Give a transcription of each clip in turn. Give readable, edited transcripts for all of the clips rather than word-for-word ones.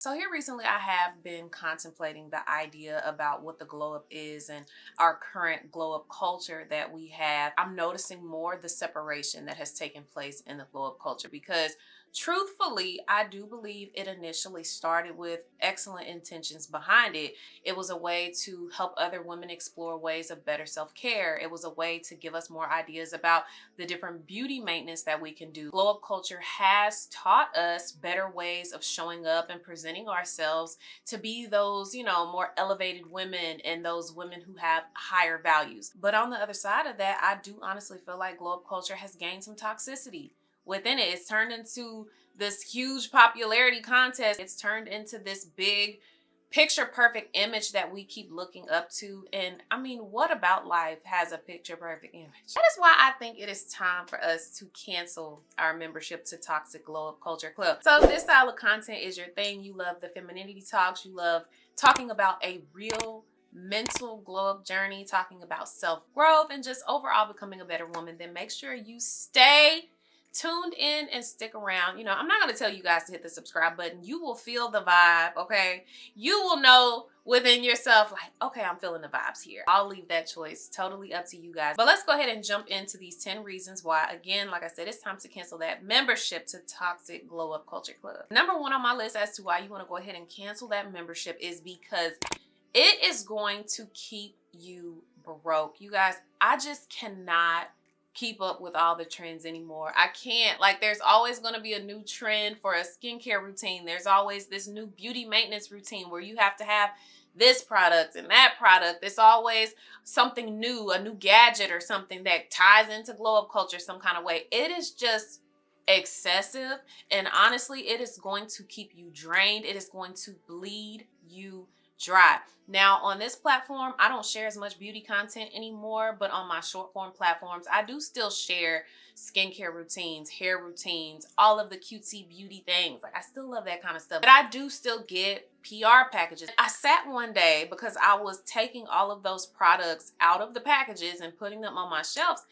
So here recently I have been contemplating the idea about what the glow up is and our current glow up culture that we have. I'm noticing more the separation that has taken place in the glow up culture because truthfully, I do believe it initially started with excellent intentions behind it. It was a way to help other women explore ways of better self-care. It was a way to give us more ideas about the different beauty maintenance that we can do. Glow up culture has taught us better ways of showing up and presenting ourselves to be those, more elevated women and those women who have higher values. But on the other side of that, I do honestly feel like glow up culture has gained some toxicity within it. It's turned into this huge popularity contest. It's turned into this big picture perfect image that we keep looking up to. And I mean, what about life has a picture perfect image? That is why I think it is time for us to cancel our membership to Toxic Glow Up Culture Club. So if this style of content is your thing, you love the femininity talks, you love talking about a real mental glow up journey, talking about self-growth and just overall becoming a better woman, then make sure you stay tuned in and stick around. I'm not going to tell you guys to hit the subscribe button. You will feel the vibe, okay? You will know within yourself, like, okay, I'm feeling the vibes here. I'll leave that choice totally up to you guys. But let's go ahead and jump into these 10 reasons why, again, like I said, it's time to cancel that membership to Toxic Glow Up Culture Club. Number one on my list as to why you want to go ahead and cancel that membership is because it is going to keep you broke. You guys, I just cannot keep up with all the trends anymore. I can't. Like, there's always going to be a new trend for a skincare routine. There's always this new beauty maintenance routine where you have to have this product and that product. It's always something new, a new gadget or something that ties into glow up culture some kind of way. It is just excessive, and honestly, it is going to keep you drained. It is going to bleed you dry. Now on this platform, I don't share as much beauty content anymore, but on my short form platforms, I do still share skincare routines, hair routines, all of the cutesy beauty things. Like, I still love that kind of stuff, but I do still get PR packages. I sat one day because I was taking all of those products out of the packages and putting them on my shelves,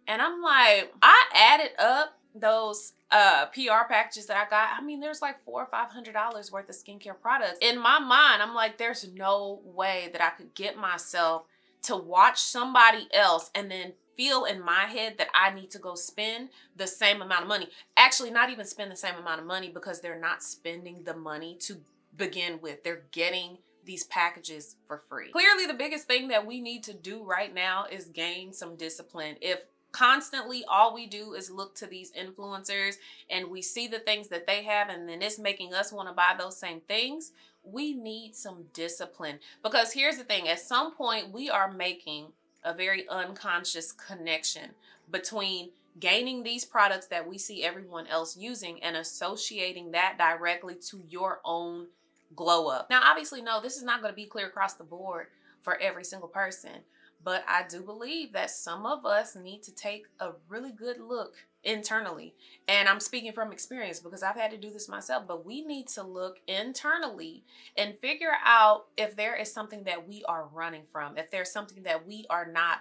and I'm like, I added up those PR packages that I got. I mean, there's like $400 or $500 worth of skincare products. In my mind, I'm like, there's no way that I could get myself to watch somebody else and then feel in my head that I need to go spend the same amount of money. Actually, not even spend the same amount of money, because they're not spending the money to begin with. They're getting these packages for free. Clearly, the biggest thing that we need to do right now is gain some discipline. If constantly all we do is look to these influencers and we see the things that they have and then it's making us want to buy those same things, we need some discipline. Because here's the thing, at some point we are making a very unconscious connection between gaining these products that we see everyone else using and associating that directly to your own glow up. Now, obviously, no, this is not going to be clear across the board for every single person, but I do believe that some of us need to take a really good look internally. And I'm speaking from experience because I've had to do this myself, but we need to look internally and figure out if there is something that we are running from, if there's something that we are not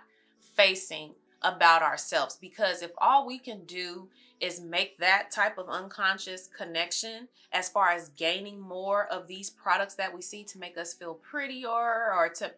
facing about ourselves. Because if all we can do is make that type of unconscious connection as far as gaining more of these products that we see to make us feel prettier, or to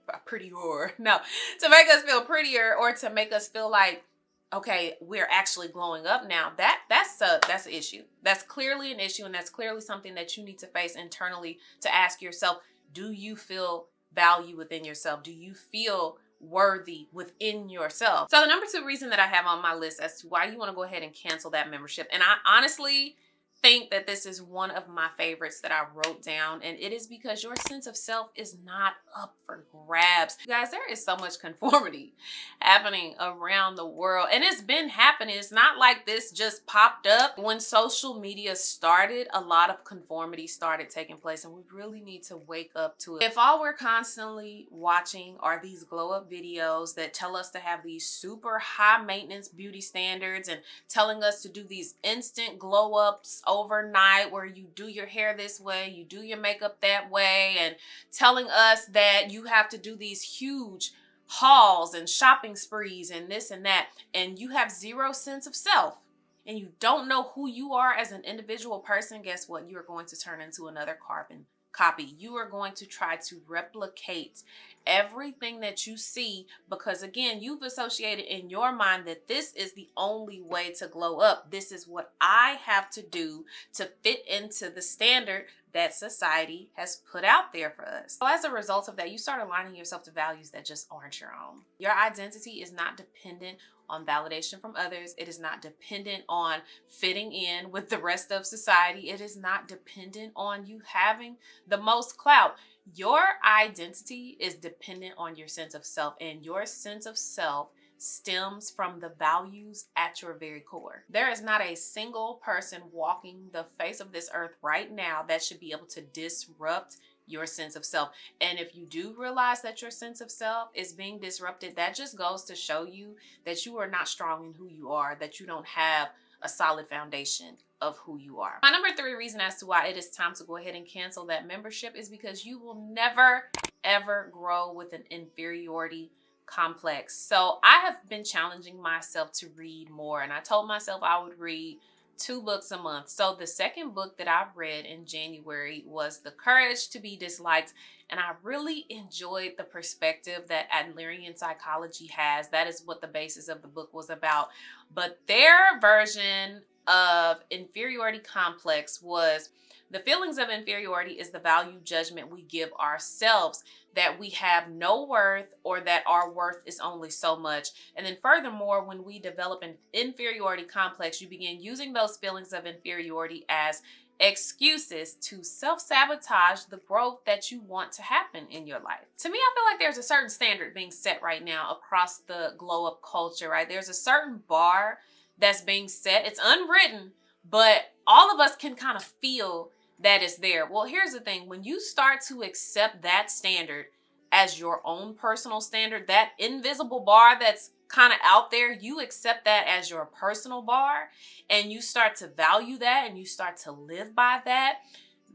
make us feel prettier, or to make us feel like, okay, we're actually glowing up now, that's an issue. That's clearly an issue, and that's clearly something that you need to face internally to ask yourself, do you feel value within yourself? Do you feel worthy within yourself? So the number 2 reason that I have on my list as to why you want to go ahead and cancel that membership, and I honestly think that this is one of my favorites that I wrote down, and it is because your sense of self is not up for grabs. You guys, there is so much conformity happening around the world, and it's been happening. It's not like this just popped up. When social media started, a lot of conformity started taking place, and we really need to wake up to it. If all we're constantly watching are these glow up videos that tell us to have these super high maintenance beauty standards and telling us to do these instant glow ups overnight where you do your hair this way, you do your makeup that way, and telling us that you have to do these huge hauls and shopping sprees and this and that, and you have zero sense of self and you don't know who you are as an individual person, guess what? You're going to turn into another carbon copy. You are going to try to replicate everything that you see because, again, you've associated in your mind that this is the only way to glow up. This is what I have to do to fit into the standard that society has put out there for us. So as a result of that, you start aligning yourself to values that just aren't your own. Your identity is not dependent on validation from others. It is not dependent on fitting in with the rest of society. It is not dependent on you having the most clout. Your identity is dependent on your sense of self, and your sense of self stems from the values at your very core. There is not a single person walking the face of this earth right now that should be able to disrupt your sense of self. And if you do realize that your sense of self is being disrupted, that just goes to show you that you are not strong in who you are, that you don't have a solid foundation of who you are. My number 3 reason as to why it is time to go ahead and cancel that membership is because you will never, ever grow with an inferiority complex. So I have been challenging myself to read more, and I told myself I would read 2 books a month. So the second book that I read in January was The Courage to Be Disliked, and I really enjoyed the perspective that Adlerian psychology has. That is what the basis of the book was about. But their version of inferiority complex was the feelings of inferiority is the value judgment we give ourselves, that we have no worth or that our worth is only so much. And then furthermore, when we develop an inferiority complex, you begin using those feelings of inferiority as excuses to self-sabotage the growth that you want to happen in your life. To me, I feel like there's a certain standard being set right now across the glow up culture, right? There's a certain bar that's being set. It's unwritten, but all of us can kind of feel that is there. Well, here's the thing. When you start to accept that standard as your own personal standard, that invisible bar that's kind of out there, you accept that as your personal bar and you start to value that and you start to live by that,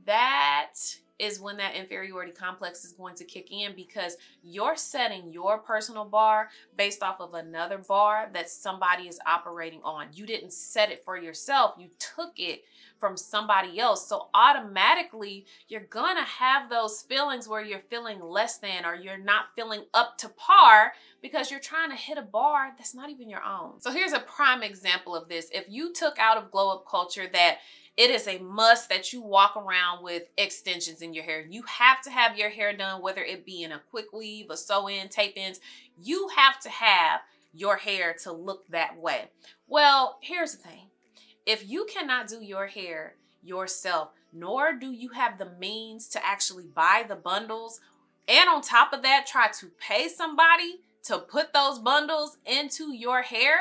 that is when that inferiority complex is going to kick in, because you're setting your personal bar based off of another bar that somebody is operating on. You didn't set it for yourself. You took it from somebody else. So automatically you're gonna have those feelings where you're feeling less than, or you're not feeling up to par because you're trying to hit a bar that's not even your own. So here's a prime example of this. If you took out of glow up culture that it is a must that you walk around with extensions in your hair. You have to have your hair done, whether it be in a quick weave, a sew-in, tape-ins. You have to have your hair to look that way. Well, here's the thing. If you cannot do your hair yourself, nor do you have the means to actually buy the bundles, and on top of that, try to pay somebody to put those bundles into your hair,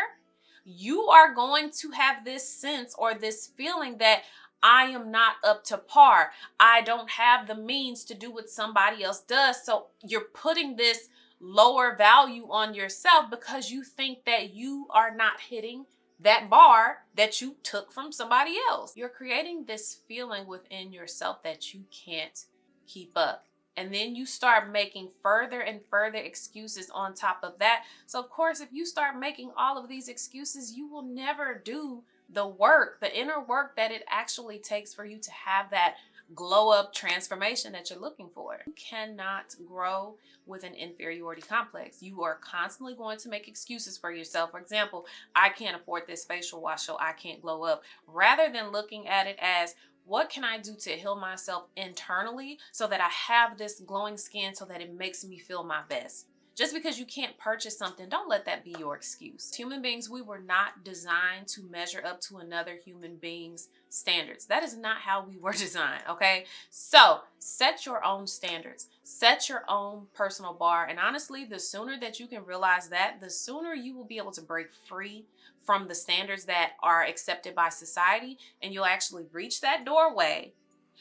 you are going to have this sense or this feeling that I am not up to par. I don't have the means to do what somebody else does. So you're putting this lower value on yourself because you think that you are not hitting that bar that you took from somebody else. You're creating this feeling within yourself that you can't keep up. And then you start making further and further excuses on top of that. So of course, if you start making all of these excuses, you will never do the work, the inner work that it actually takes for you to have that glow up transformation that you're looking for. You cannot grow with an inferiority complex. You are constantly going to make excuses for yourself. For example, I can't afford this facial wash, so I can't glow up. Rather than looking at it as, what can I do to heal myself internally so that I have this glowing skin so that it makes me feel my best? Just because you can't purchase something, don't let that be your excuse. Human beings, we were not designed to measure up to another human being's standards. That is not how we were designed, okay? So set your own standards. Set your own personal bar. And honestly, the sooner that you can realize that, the sooner you will be able to break free from the standards that are accepted by society, and you'll actually reach that doorway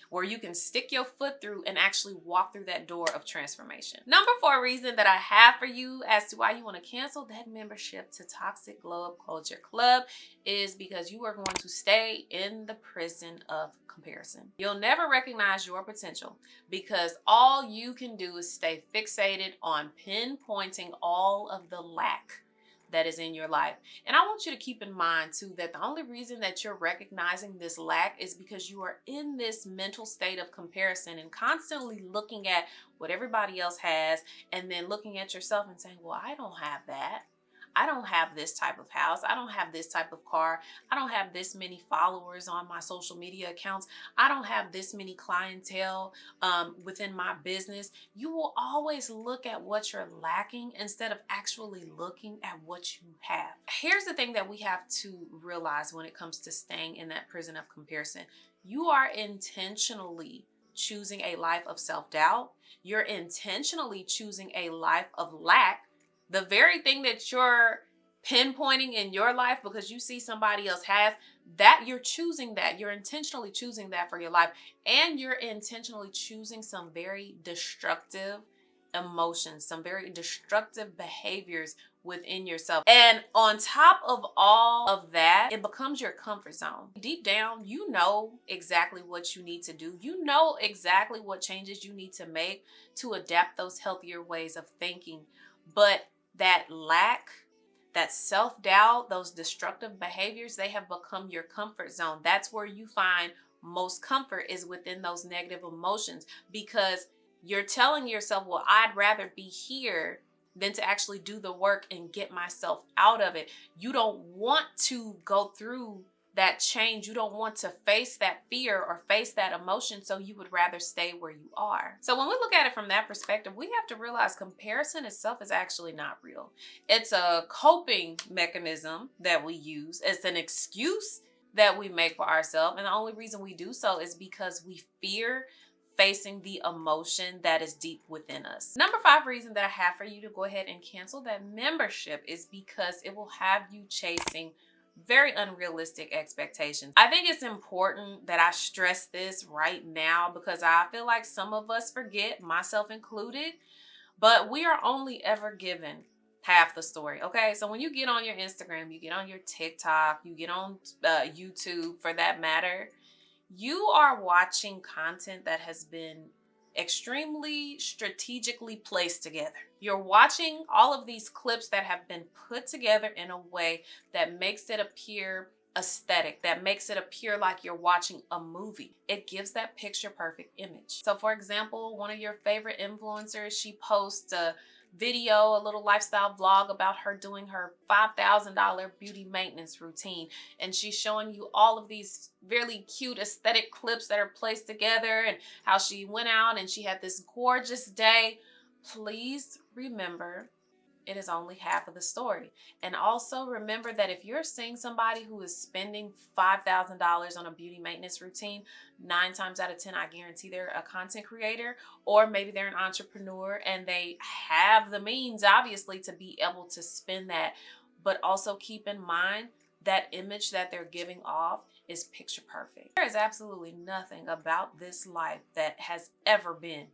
where you can stick your foot through and actually walk through that door of transformation. Number 4 reason that I have for you as to why you want to cancel that membership to Toxic Glow Up Culture Club is because you are going to stay in the prison of comparison. You'll never recognize your potential because all you can do is stay fixated on pinpointing all of the lack that is in your life. And I want you to keep in mind too that the only reason that you're recognizing this lack is because you are in this mental state of comparison and constantly looking at what everybody else has and then looking at yourself and saying, well, I don't have that. I don't have this type of house. I don't have this type of car. I don't have this many followers on my social media accounts. I don't have this many clientele within my business. You will always look at what you're lacking instead of actually looking at what you have. Here's the thing that we have to realize when it comes to staying in that prison of comparison. You are intentionally choosing a life of self-doubt. You're intentionally choosing a life of lack. The very thing that you're pinpointing in your life because you see somebody else has, that you're choosing that. You're intentionally choosing that for your life. And you're intentionally choosing some very destructive emotions, some very destructive behaviors within yourself. And on top of all of that, it becomes your comfort zone. Deep down, you know exactly what you need to do. You know exactly what changes you need to make to adapt those healthier ways of thinking. But that lack, that self-doubt, those destructive behaviors, they have become your comfort zone. That's where you find most comfort, is within those negative emotions, because you're telling yourself, well, I'd rather be here than to actually do the work and get myself out of it. You don't want to go through that change. You don't want to face that fear or face that emotion, so you would rather stay where you are. So when we look at it from that perspective, we have to realize comparison itself is actually not real. It's a coping mechanism that we use. It's an excuse that we make for ourselves, and the only reason we do so is because we fear facing the emotion that is deep within us. Number 5 reason that I have for you to go ahead and cancel that membership is because it will have you chasing very unrealistic expectations. I think it's important that I stress this right now because I feel like some of us forget, myself included, but we are only ever given half the story, okay? So when you get on your Instagram, you get on your TikTok, you get on YouTube for that matter, you are watching content that has been extremely strategically placed together. You're watching all of these clips that have been put together in a way that makes it appear aesthetic, that makes it appear like you're watching a movie. It gives that picture perfect image. So for example, one of your favorite influencers, she posts a video, a little lifestyle vlog about her doing her $5,000 beauty maintenance routine. And she's showing you all of these really cute aesthetic clips that are placed together and how she went out and she had this gorgeous day. Please remember, it is only half of the story. And also remember that if you're seeing somebody who is spending $5,000 on a beauty maintenance routine, 9 times out of 10, I guarantee they're a content creator, or maybe they're an entrepreneur and they have the means, obviously, to be able to spend that. But also keep in mind that image that they're giving off is picture perfect. There is absolutely nothing about this life that has ever been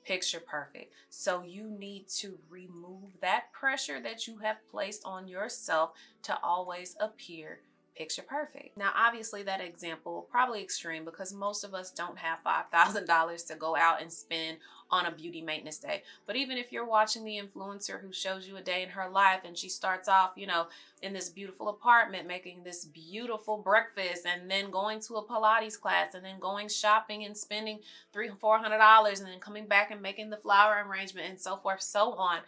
picture perfect. So you need to remove that pressure that you have placed on yourself to always appear picture perfect. Now, obviously that example probably extreme because most of us don't have $5,000 to go out and spend on a beauty maintenance day. But even if you're watching the influencer who shows you a day in her life and she starts off, you know, in this beautiful apartment, making this beautiful breakfast, and then going to a Pilates class, and then going shopping and spending $300-400, and then coming back and making the flower arrangement and so forth, so on.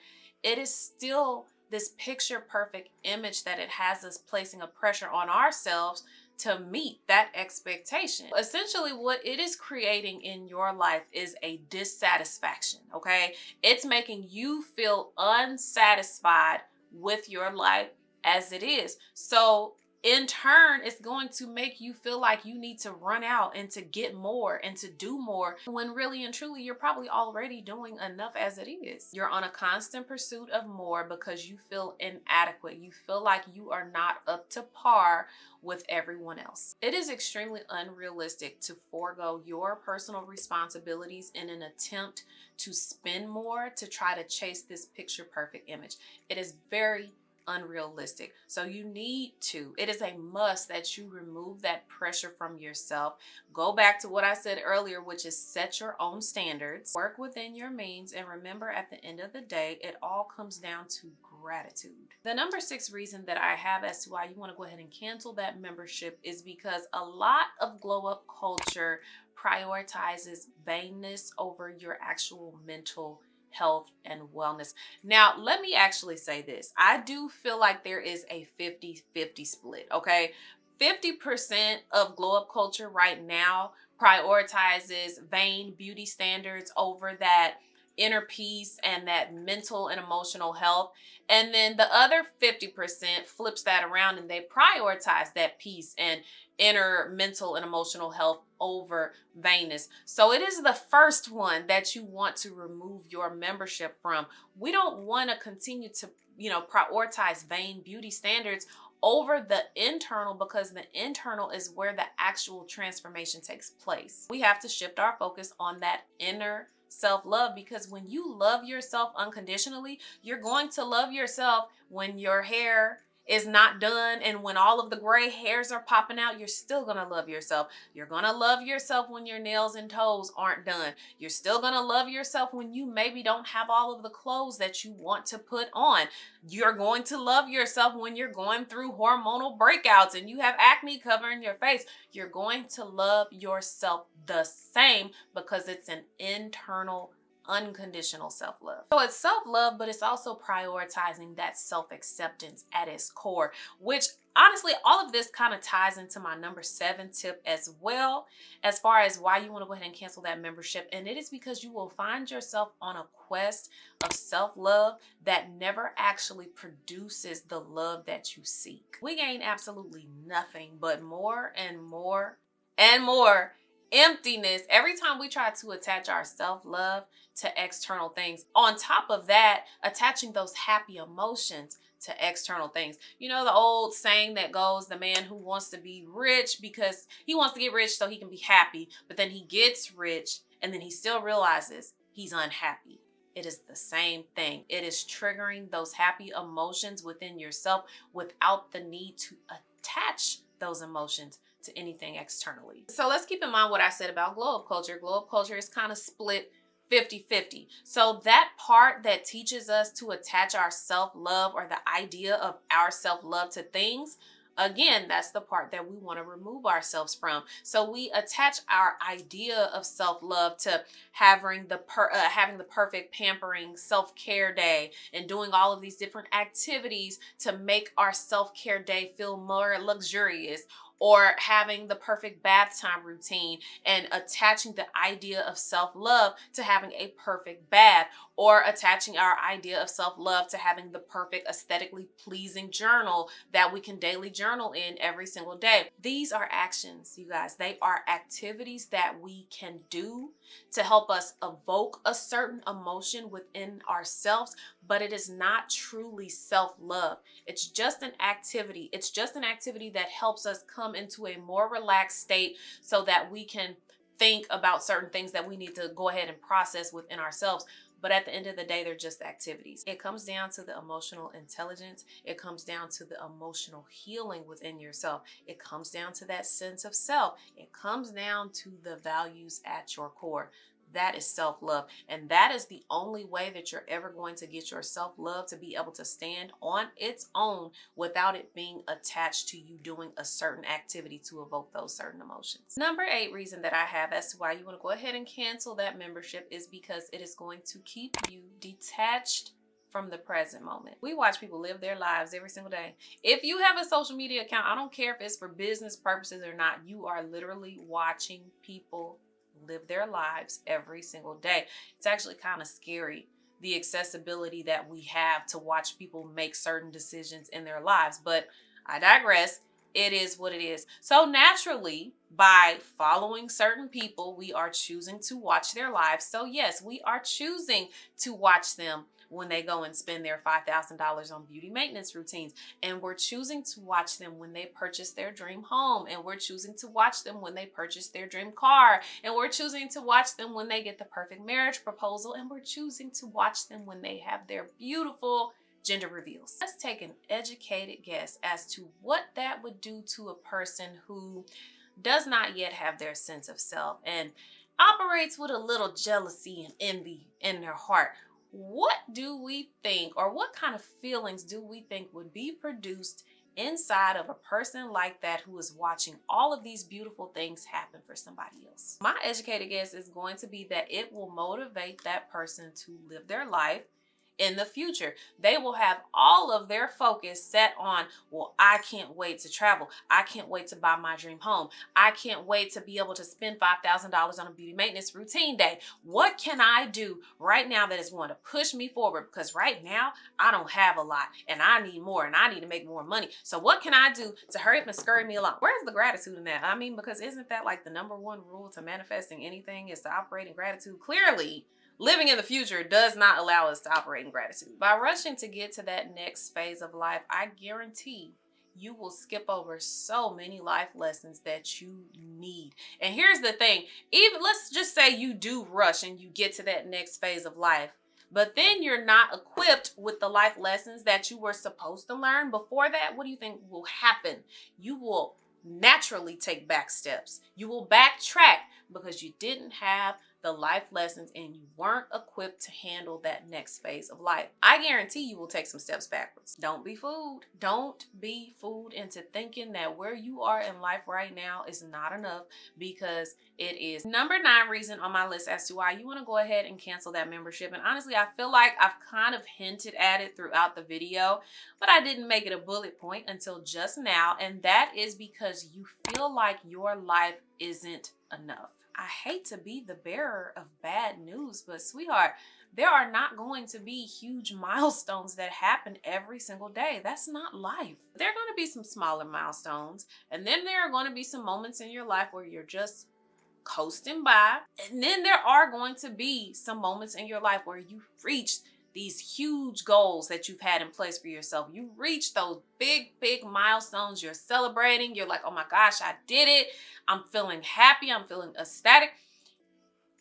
It is still this picture perfect image that it has us placing a pressure on ourselves to meet that expectation. Essentially, what it is creating in your life is a dissatisfaction, okay? It's making you feel unsatisfied with your life as it is. So in turn, it's going to make you feel like you need to run out and to get more and to do more, when really and truly you're probably already doing enough as it is. You're on a constant pursuit of more because you feel inadequate. You feel like you are not up to par with everyone else. It is extremely unrealistic to forego your personal responsibilities in an attempt to spend more to try to chase this picture perfect image. It is very unrealistic. So you need to, it is a must that you remove that pressure from yourself. Go back to what I said earlier, which is set your own standards, work within your means, and remember at the end of the day, it all comes down to gratitude. The number 6 reason that I have as to why you want to go ahead and cancel that membership is because a lot of glow up culture prioritizes vainness over your actual mental health and wellness. Now, let me actually say this. I do feel like there is a 50-50 split, okay? 50% of glow up culture right now prioritizes vain beauty standards over that inner peace and that mental and emotional health. And then the other 50% flips that around and they prioritize that peace and inner mental and emotional health over vainness. So it is the first one that you want to remove your membership from. We don't want to continue to, prioritize vain beauty standards over the internal, because the internal is where the actual transformation takes place. We have to shift our focus on that inner self-love, because when you love yourself unconditionally, you're going to love yourself when your hair is not done and when all of the gray hairs are popping out. You're still gonna love yourself. You're gonna love yourself when your nails and toes aren't done. You're still gonna love yourself when you maybe don't have all of the clothes that you want to put on. You're going to love yourself when you're going through hormonal breakouts and you have acne covering your face. You're going to love yourself the same, because it's an internal unconditional self-love. So it's self-love, but it's also prioritizing that self-acceptance at its core, which honestly, all of this kind of ties into my number 7 tip as well, as far as why you want to go ahead and cancel that membership. And it is because you will find yourself on a quest of self-love that never actually produces the love that you seek. We gain absolutely nothing but more and more and more emptiness every time we try to attach our self-love to external things. On top of that, attaching those happy emotions to external things. You know, the old saying that goes, the man who wants to be rich because he wants to get rich so he can be happy, but then he gets rich and then he still realizes he's unhappy. It is the same thing. It is triggering those happy emotions within yourself without the need to attach those emotions to anything externally. So let's keep in mind what I said about glow up culture. Glow up culture is kind of split 50-50. So that part that teaches us to attach our self-love or the idea of our self-love to things, again, that's the part that we want to remove ourselves from. So we attach our idea of self-love to having the perfect pampering self-care day and doing all of these different activities to make our self-care day feel more luxurious, or having the perfect bath time routine and attaching the idea of self-love to having a perfect bath, or attaching our idea of self-love to having the perfect aesthetically pleasing journal that we can daily journal in every single day. These are actions, you guys. They are activities that we can do to help us evoke a certain emotion within ourselves, but it is not truly self-love. It's just an activity. It's just an activity that helps us come into a more relaxed state so that we can think about certain things that we need to go ahead and process within ourselves. But at the end of the day, they're just activities. It comes down to the emotional intelligence. It comes down to the emotional healing within yourself. It comes down to that sense of self. It comes down to the values at your core. That is self-love. And that is the only way that you're ever going to get your self-love to be able to stand on its own without it being attached to you doing a certain activity to evoke those certain emotions. Number 8 reason that I have as to why you want to go ahead and cancel that membership is because it is going to keep you detached from the present moment. We watch people live their lives every single day. If you have a social media account, I don't care if it's for business purposes or not, you are literally watching people live their lives every single day. It's actually kind of scary, the accessibility that we have to watch people make certain decisions in their lives. But I digress. It is what it is. So naturally, by following certain people, we are choosing to watch their lives. So yes, we are choosing to watch them when they go and spend their $5,000 on beauty maintenance routines. And we're choosing to watch them when they purchase their dream home. And we're choosing to watch them when they purchase their dream car. And we're choosing to watch them when they get the perfect marriage proposal. And we're choosing to watch them when they have their beautiful gender reveals. Let's take an educated guess as to what that would do to a person who does not yet have their sense of self and operates with a little jealousy and envy in their heart. What do we think, or what kind of feelings do we think would be produced inside of a person like that who is watching all of these beautiful things happen for somebody else? My educated guess is going to be that it will motivate that person to live their life in the future. They will have all of their focus set on, well, I can't wait to travel. I can't wait to buy my dream home. I can't wait to be able to spend $5,000 on a beauty maintenance routine day. What can I do right now that is going to push me forward? Because right now I don't have a lot and I need more and I need to make more money. So what can I do to hurry up and scurry me along? Where's the gratitude in that? I mean, because isn't that like the number one rule to manifesting anything, is to operate in gratitude? Clearly, living in the future does not allow us to operate in gratitude. By rushing to get to that next phase of life, I guarantee you will skip over so many life lessons that you need. And here's the thing, even let's just say you do rush and you get to that next phase of life, but then you're not equipped with the life lessons that you were supposed to learn before that. What do you think will happen? You will naturally take back steps. You will backtrack because you didn't have the life lessons and you weren't equipped to handle that next phase of life. I guarantee you will take some steps backwards. Don't be fooled. Don't be fooled into thinking that where you are in life right now is not enough, because it is. Number 9 reason on my list as to why you want to go ahead and cancel that membership. And honestly, I feel like I've kind of hinted at it throughout the video, but I didn't make it a bullet point until just now. And that is because you feel like your life isn't enough. I hate to be the bearer of bad news, but sweetheart, there are not going to be huge milestones that happen every single day. That's not life. There are going to be some smaller milestones, and then there are going to be some moments in your life where you're just coasting by. And then there are going to be some moments in your life where you've reached these huge goals that you've had in place for yourself. You reach those big milestones. You're celebrating. You're like, oh my gosh, I did it. I'm feeling happy. I'm feeling ecstatic.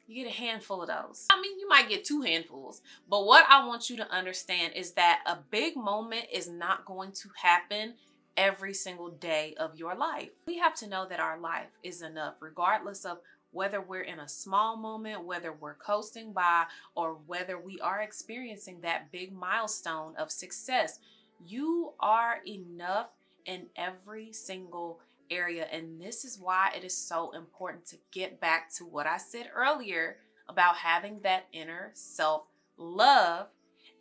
You get a handful of those. I mean, you might get 2 handfuls, but what I want you to understand is that a big moment is not going to happen every single day of your life. We have to know that our life is enough, regardless of whether we're in a small moment, whether we're coasting by, or whether we are experiencing that big milestone of success. You are enough in every single area. And this is why it is so important to get back to what I said earlier about having that inner self-love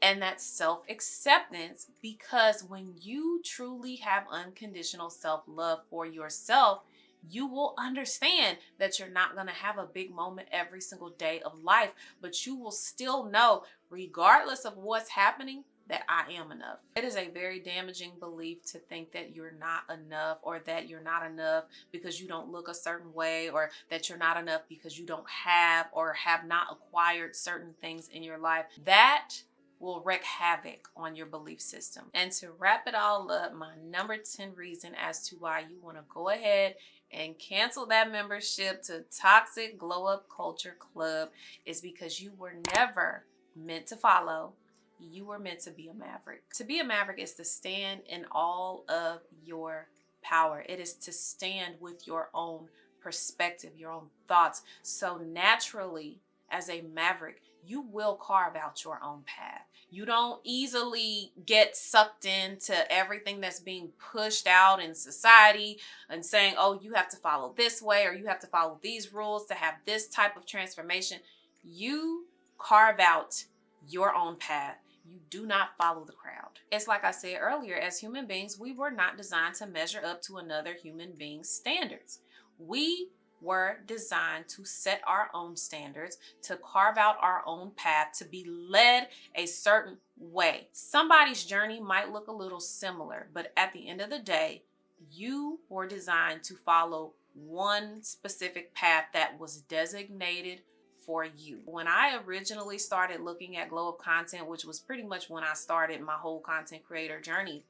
and that self-acceptance, because when you truly have unconditional self-love for yourself, you will understand that you're not going to have a big moment every single day of life, but you will still know, regardless of what's happening, that I am enough. It is a very damaging belief to think that you're not enough, or that you're not enough because you don't look a certain way, or that you're not enough because you don't have or have not acquired certain things in your life. That will wreak havoc on your belief system. And to wrap it all up, my number 10 reason as to why you want to go ahead and cancel that membership to Toxic Glow Up Culture Club is because you were never meant to follow. You were meant to be a maverick. To be a maverick is to stand in all of your power. It is to stand with your own perspective, your own thoughts. So naturally, as a maverick, you will carve out your own path. You don't easily get sucked into everything that's being pushed out in society and saying, oh, you have to follow this way, or you have to follow these rules to have this type of transformation. You carve out your own path. You do not follow the crowd. It's like I said earlier, as human beings, we were not designed to measure up to another human being's standards. We were designed to set our own standards, to carve out our own path, to be led a certain way. Somebody's journey might look a little similar, but at the end of the day, you were designed to follow one specific path that was designated for you. When I originally started looking at glow up content, which was pretty much when I started my whole content creator journey,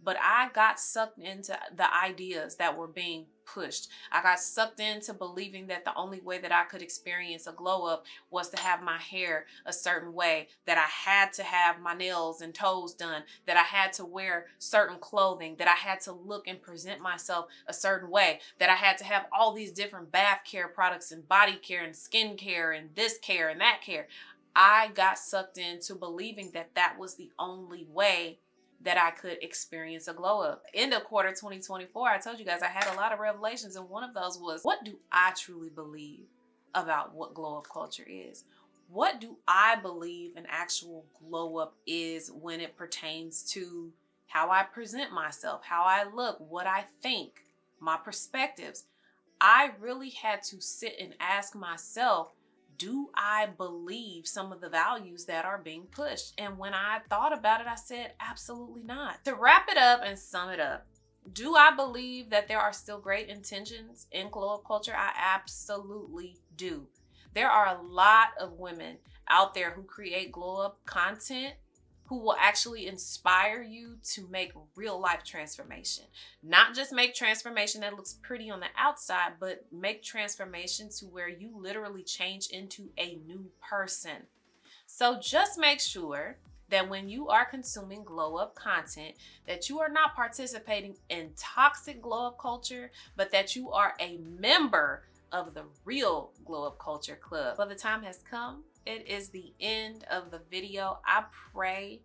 but I got sucked into the ideas that were being pushed. I got sucked into believing that the only way that I could experience a glow up was to have my hair a certain way, that I had to have my nails and toes done, that I had to wear certain clothing, that I had to look and present myself a certain way, that I had to have all these different bath care products and body care and skin care and this care and that care. I got sucked into believing that that was the only way that I could experience a glow up. End of quarter 2024, I told you guys I had a lot of revelations, and one of those was, what do I truly believe about what glow up culture is? What do I believe an actual glow up is when it pertains to how I present myself, how I look, what I think, my perspectives? I really had to sit and ask myself, do I believe some of the values that are being pushed? And when I thought about it, I said, absolutely not. To wrap it up and sum it up, do I believe that there are still great intentions in glow up culture? I absolutely do. There are a lot of women out there who create glow up content who will actually inspire you to make real life transformation. Not just make transformation that looks pretty on the outside, but make transformation to where you literally change into a new person. So just make sure that when you are consuming glow up content, that you are not participating in toxic glow up culture, but that you are a member of the real glow up culture club. Well, the time has come. It is the end of the video. I pray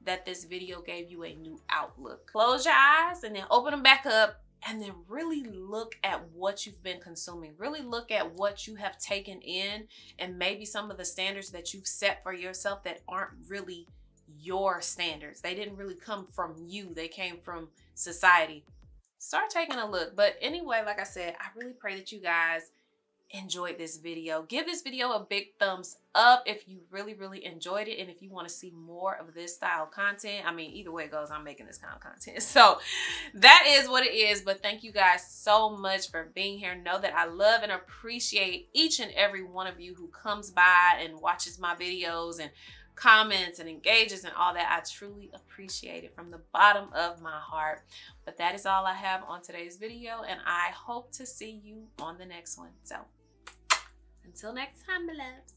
that this video gave you a new outlook. Close your eyes and then open them back up, and then really look at what you've been consuming. Really look at what you have taken in, and maybe some of the standards that you've set for yourself that aren't really your standards. They didn't really come from you. They came from society. Start taking a look. But anyway, like I said, I really pray that you guys enjoyed this video. Give this video a big thumbs up if you really enjoyed it, and if you want to see more of this style content. I mean, either way it goes, I'm making this kind of content, so that is what it is. But thank you guys so much for being here. Know that I love and appreciate each and every one of you who comes by and watches my videos and comments and engages and all that. I truly appreciate it from the bottom of my heart. But that is all I have on today's video, and I hope to see you on the next one. So until next time, my loves.